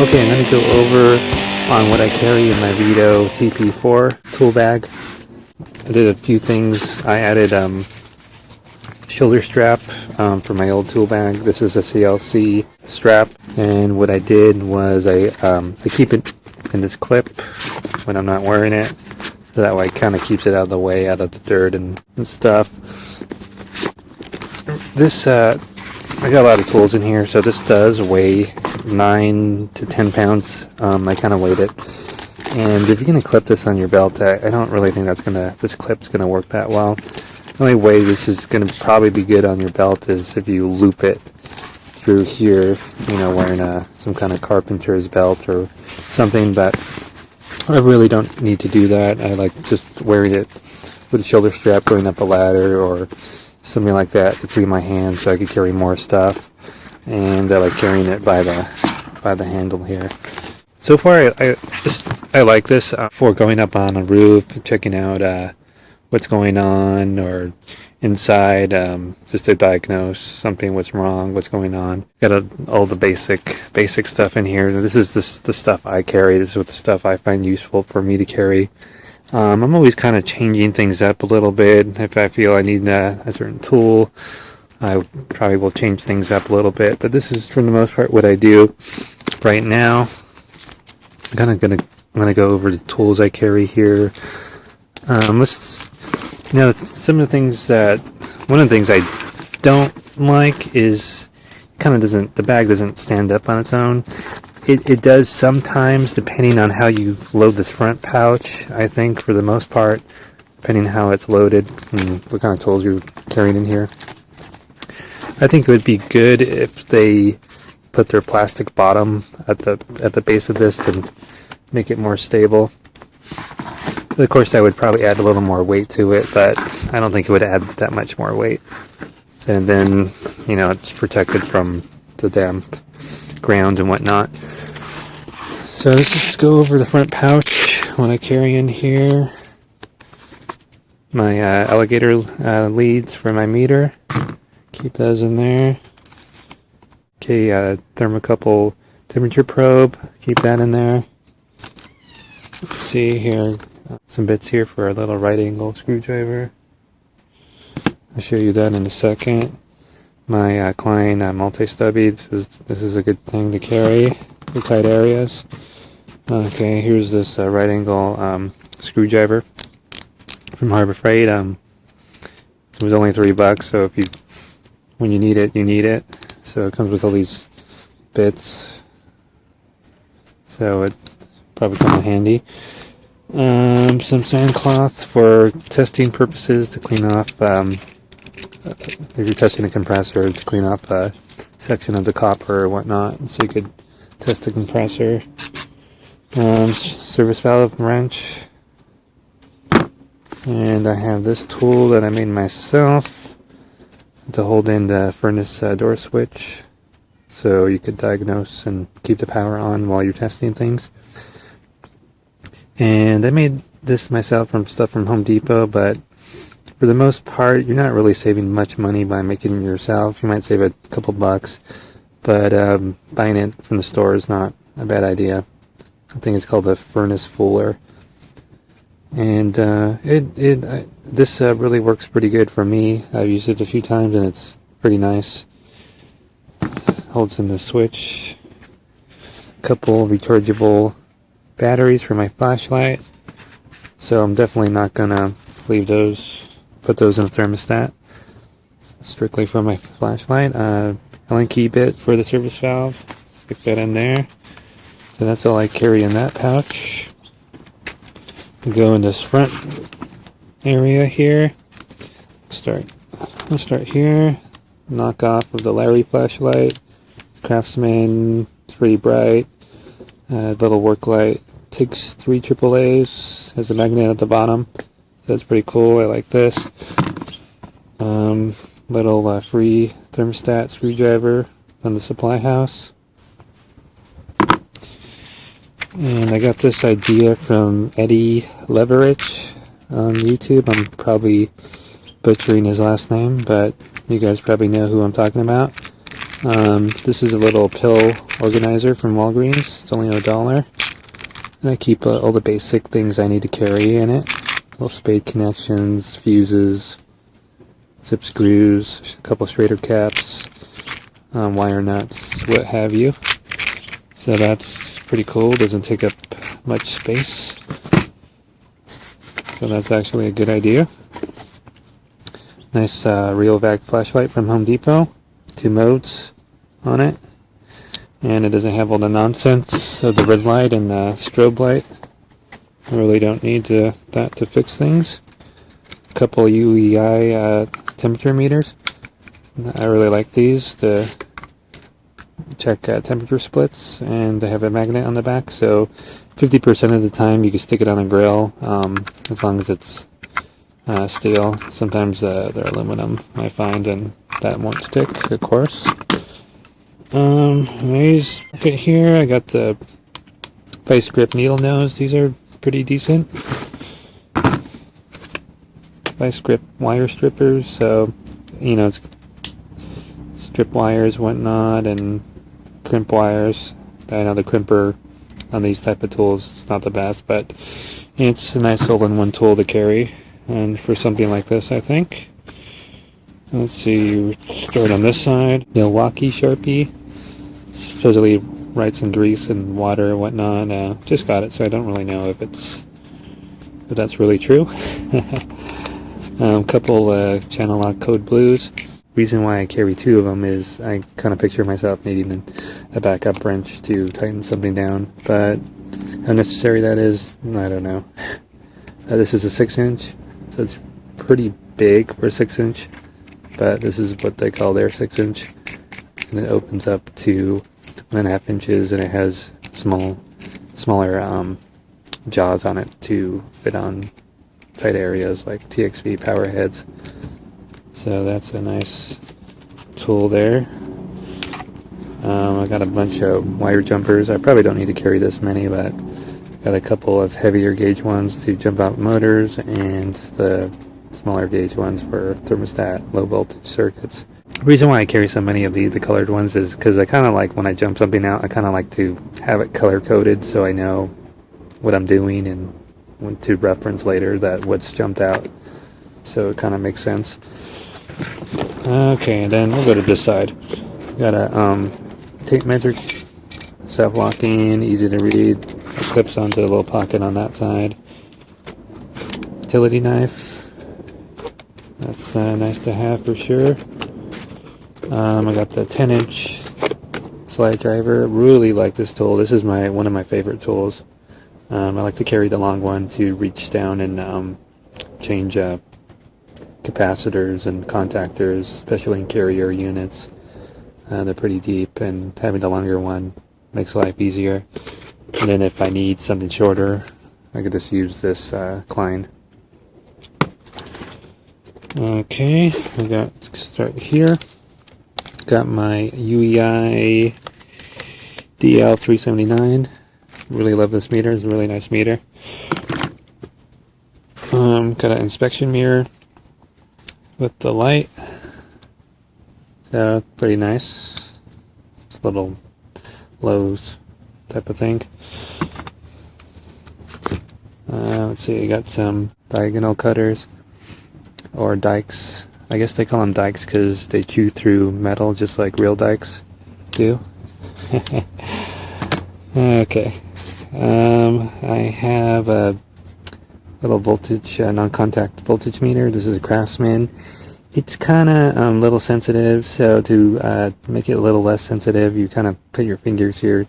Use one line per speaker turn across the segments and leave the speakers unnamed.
Okay, I'm going to go over on what I carry in my Veto TP4 tool bag. I did a few things. I added shoulder strap for my old tool bag. This is a Clc strap, and what I did was I keep it in this clip when I'm not wearing it, so that way it kind of keeps it out of the way, out of the dirt and stuff. This I got a lot of tools in here, so this does weigh 9 to 10 pounds. I kind of weighed it, and if you're going to clip this on your belt, I don't really think this clip's going to work that well. The only way this is going to probably be good on your belt is if you loop it through here, you know, wearing some kind of carpenter's belt or something, but I really don't need to do that. I like just wearing it with a shoulder strap going up a ladder or something like that to free my hands so I could carry more stuff, and I like carrying it by the handle here. So far I like this for going up on a roof, checking out what's going on, or inside, just to diagnose something, what's wrong, what's going on. Got all the basic stuff in here. This is the stuff I carry. This is what the stuff I find useful for me to carry. I'm always kind of changing things up a little bit. If I feel I need a certain tool, I probably will change things up a little bit. But this is, for the most part, what I do right now. I'm gonna go over the tools I carry here. Some of the things one of the things I don't like is the bag doesn't stand up on its own. It does sometimes, depending on how you load this front pouch, I think, for the most part, depending on how it's loaded and what kind of tools you're carrying in here. I think it would be good if they put their plastic bottom at the base of this to make it more stable. Of course, I would probably add a little more weight to it, but I don't think it would add that much more weight. And then, you know, it's protected from the damp ground and whatnot. So let's just go over the front pouch. What I carry in here: my alligator leads for my meter. Keep those in there. Okay, Thermocouple temperature probe. Keep that in there. Let's see here. Some bits here for a little right angle screwdriver. I'll show you that in a second. My Klein multi-stubby. This is a good thing to carry for tight areas. Okay, here's this right angle screwdriver from Harbor Freight. It was only $3, so when you need it, you need it. So it comes with all these bits, so it probably come in handy. Some sand cloth for testing purposes to clean off, if you're testing a compressor, to clean off a section of the copper or whatnot, so you could test the compressor. Service valve wrench, and I have this tool that I made myself to hold in the furnace door switch, so you could diagnose and keep the power on while you're testing things. And I made this myself from stuff from Home Depot, but for the most part, you're not really saving much money by making it yourself. You might save a couple bucks, but buying it from the store is not a bad idea. I think it's called a furnace fuller, and this really works pretty good for me. I've used it a few times, and it's pretty nice. Holds in the switch. A couple rechargeable batteries for my flashlight, so I'm definitely not gonna leave those, put those in a thermostat. Strictly for my flashlight. Allen key bit for the service valve. Stick that in there. So that's all I carry in that pouch. We go in this front area here. I'll start here. Knock off of the Larry flashlight. Craftsman. It's pretty bright. Little work light. Takes 3 AAAs. Has a magnet at the bottom. So that's pretty cool. I like this. Little free thermostat screwdriver from the supply house. And I got this idea from Eddie Leverich on YouTube. I'm probably butchering his last name, but you guys probably know who I'm talking about. This is a little pill organizer from Walgreens. It's only $1. And I keep all the basic things I need to carry in it. Little spade connections, fuses, zip screws, a couple straighter caps, wire nuts, what have you. So that's pretty cool. Doesn't take up much space. So that's actually a good idea. Nice real vac flashlight from Home Depot. 2 modes on it. And it doesn't have all the nonsense of the red light and the strobe light. I really don't need that to fix things. A couple UEI temperature meters. I really like these to check temperature splits, and they have a magnet on the back, so 50% of the time you can stick it on a grill, as long as it's steel. Sometimes they're aluminum, I find, and that won't stick, of course. Anyways, look at here, I got the Vise grip Needlenose. These are pretty decent. Vise grip wire strippers, so, you know, it's strip wires, whatnot, and crimp wires. I know the crimper on these type of tools is not the best, but it's a nice all-in-one tool to carry, and for something like this, I think. Let's see, start on this side. Milwaukee Sharpie, supposedly writes in grease and water and whatnot. Just got it, so I don't really know if that's really true. Couple channel lock code blues. Reason why I carry 2 of them is I kind of picture myself needing a backup wrench to tighten something down, but how necessary that is, I don't know. This is a 6-inch, so it's pretty big for a 6-inch, but this is what they call their 6-inch, and it opens up to 1.5 inches, and it has smaller jaws on it to fit on tight areas like TXV power heads. So that's a nice tool there. I got a bunch of wire jumpers. I probably don't need to carry this many, but got a couple of heavier gauge ones to jump out motors, and the smaller gauge ones for thermostat low voltage circuits. The reason why I carry so many of the colored ones is because I kind of like, when I jump something out, I kind of like to have it color coded so I know what I'm doing and want to reference later that what's jumped out. So it kind of makes sense. Okay, then we'll go to this side. Got a tape measure, self-locking, easy to read. It clips onto a little pocket on that side. Utility knife. That's nice to have for sure. I got the 10-inch slide driver. Really like this tool. This is one of my favorite tools. I like to carry the long one to reach down and change capacitors and contactors, especially in carrier units. They're pretty deep, and having the longer one makes life easier. And then if I need something shorter, I could just use this Klein. Okay, I got start here. Got my UEI DL379. Really love this meter. It's a really nice meter. Got an inspection mirror with the light. So pretty nice. It's a little Lowe's type of thing. Let's see, I got some diagonal cutters, or dikes. I guess they call them dikes because they chew through metal just like real dikes do. Okay. I have a little voltage, non-contact voltage meter. This is a Craftsman. It's kind of a little sensitive, so to make it a little less sensitive, you kind of put your fingers here.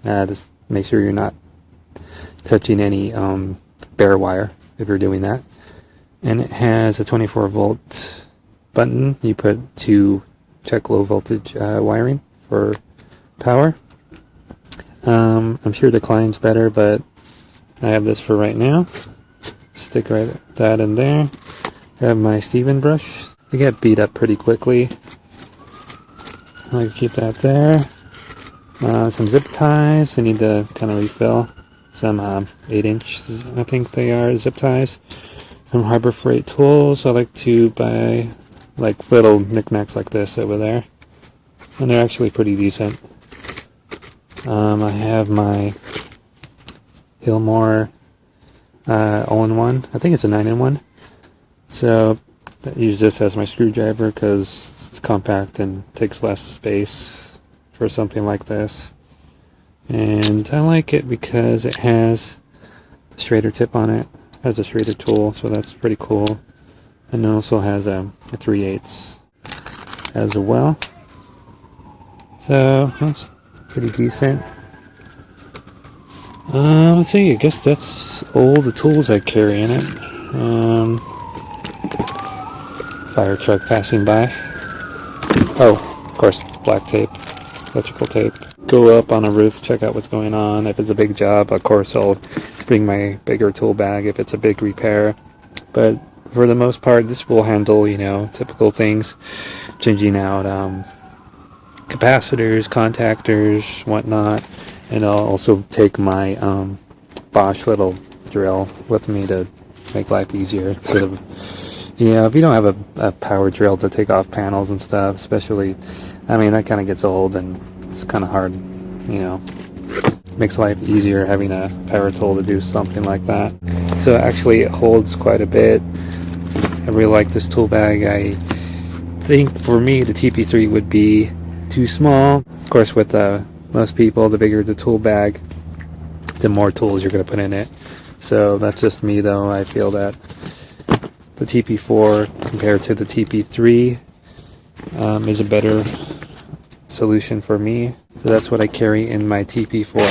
Just make sure you're not touching any bare wire if you're doing that. And it has a 24 volt button you put to check low voltage wiring for power. I'm sure the Klein's better, but I have this for right now. Stick that in there. I have my Steven brush. They get beat up pretty quickly. I keep that there. Some zip ties. I need to kind of refill. Some 8-inch, I think they are, zip ties. From Harbor Freight Tools. I like to buy like little knickknacks like this over there. and they're actually pretty decent. I have my Hillmore all-in-one. I think it's a 9-in-1. So I use this as my screwdriver because it's compact and takes less space for something like this. And I like it because it has the straighter tip on it. It has a straighter tool, so that's pretty cool. And it also has a 3/8 as well. So that's pretty decent. Let's see, I guess that's all the tools I carry in it. Fire truck passing by. Oh, of course, black tape, electrical tape. Go up on a roof, check out what's going on. If it's a big job, of course, I'll bring my bigger tool bag if it's a big repair. But for the most part, this will handle, you know, typical things. Changing out capacitors, contactors, whatnot. And I'll also take my Bosch little drill with me to make life easier. Sort of, you know, if you don't have a power drill to take off panels and stuff, especially, I mean, that kind of gets old and it's kind of hard, you know. Makes life easier having a power tool to do something like that. So actually it holds quite a bit. I really like this tool bag. I think for me the TP3 would be too small. Of course, with most people, the bigger the tool bag, the more tools you're going to put in it. So that's just me though. I feel that the TP4 compared to the TP3 is a better solution for me. So that's what I carry in my TP4.